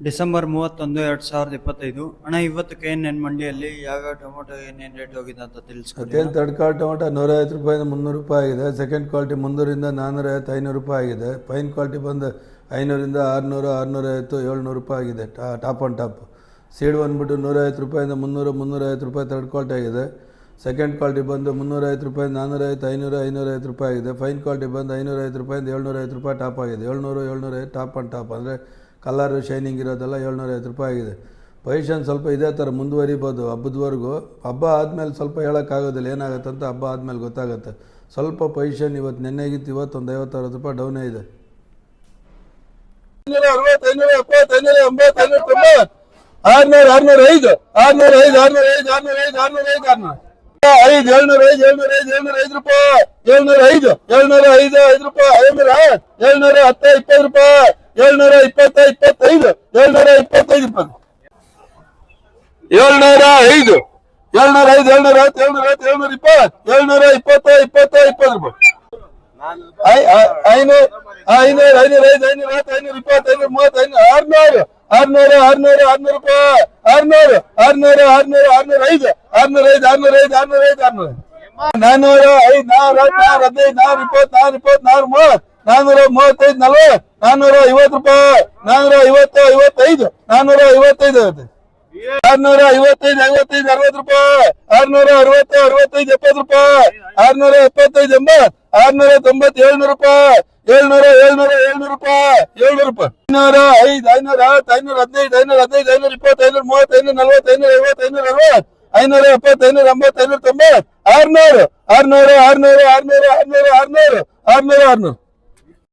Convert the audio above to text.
December 31, 2025. ಅಣ್ಣ, ಇವತ್ತು KNN ಮಂಡಿಯಲ್ಲಿ ಯಾವ್ಯಾವ ಟೊಮೊಟೊ ಏನೇನು ರೇಟ್ ಹೋಗಿದೆ ಅಂತ ತಿಳಿಸ್ಕೊಡಿ. ಥರ್ಡ್ ಕ್ವಾಲಿಟಿ ಟೊಮೊಟೊ 150 ರೂಪಾಯಿಂದ 300 ರೂಪಾಯಿ ಆಗಿದೆ. ಸೆಕೆಂಡ್ ಕ್ವಾಲಿಟಿ 300ರಿಂದ 450, 500 ರೂಪಾಯಿ ಆಗಿದೆ. ಫೈನ್ ಕ್ವಾಲಿಟಿ ಬಂದು 500ರಿಂದ 600, 650, 700 ರೂಪಾಯಿ ಆಗಿದೆ. ಟಾಪ್ ಆನ್ ಟಾಪ್ ಸೀಡ್ ಬಂದ್ಬಿಟ್ಟು 150 ರೂಪಾಯಿಂದ 300, 350 ರೂಪಾಯಿ ಥರ್ಡ್ ಕ್ವಾಲಿಟಿ ಆಗಿದೆ. ಸೆಕೆಂಡ್ ಕ್ವಾಲಿಟಿ ಬಂದು 350 ರೂಪಾಯಿಂದ 450, 500, 550 ರೂಪಾಯಿ ಆಗಿದೆ. ಫೈನ್ ಕ್ವಾಲಿಟಿ ಬಂದು 550 ರೂಪಾಯಿಂದ 750 ರೂಪಾಯಿ ಟಾಪ್ ಆಗಿದೆ. 700, 750 ಟಾಪ್ ಆನ್ ಟಾಪ್ ಅಂದರೆ ಕಲರ್ ಶೈನಿಂಗ್ ಇರೋದೆಲ್ಲ 750 ರೂಪಾಯಿ ಆಗಿದೆ. ಪೊಸಿಷನ್ ಸ್ವಲ್ಪ ಇದೇ ಥರ ಮುಂದುವರಿಬೋದು ಹಬ್ಬದವರೆಗೂ. ಹಬ್ಬ ಆದಮೇಲೆ ಸ್ವಲ್ಪ ಹೇಳೋಕ್ಕಾಗೋದಿಲ್ಲ ಏನಾಗುತ್ತೆ ಅಂತ. ಹಬ್ಬ ಆದಮೇಲೆ ಗೊತ್ತಾಗುತ್ತೆ. ಸ್ವಲ್ಪ ಪೊಸಿಷನ್ ಇವತ್ತು ನೆನ್ನೆಗಿತ್ತು ಇವತ್ತು ಒಂದು 50-60 ರೂಪಾಯಿ ಡೌನೇ ಇದೆ. 560, 570, 580, 600, 705 ರೂಪಾಯಿ, 705, 705 ರೂಪಾಯಿ, 710, 20 ರೂಪಾಯಿ, 720, 25, 725, 20, 705, 710, 720, 720, 20 ರೂಪಾಯಿ, 500, 505, 520, 530, 600 ರೂಪಾಯಿ, 600, 605, 405, 415, 420, 430, 435, 450 ರೂಪಾಯಿ, 450, 55, 455, 55, 60 ರೂಪಾಯಿ, 660, 65, 70 ರೂಪಾಯಿ, 675, 80, 690, 700 ರೂಪಾಯಿ, 700 ರೂಪಾಯಿ, 700 ರೂಪಾಯಿ, 505, 510, 515, 520, 530, 540, 550, 570, 580, 590, 600, 600, 600, 600, 600, 600, 600.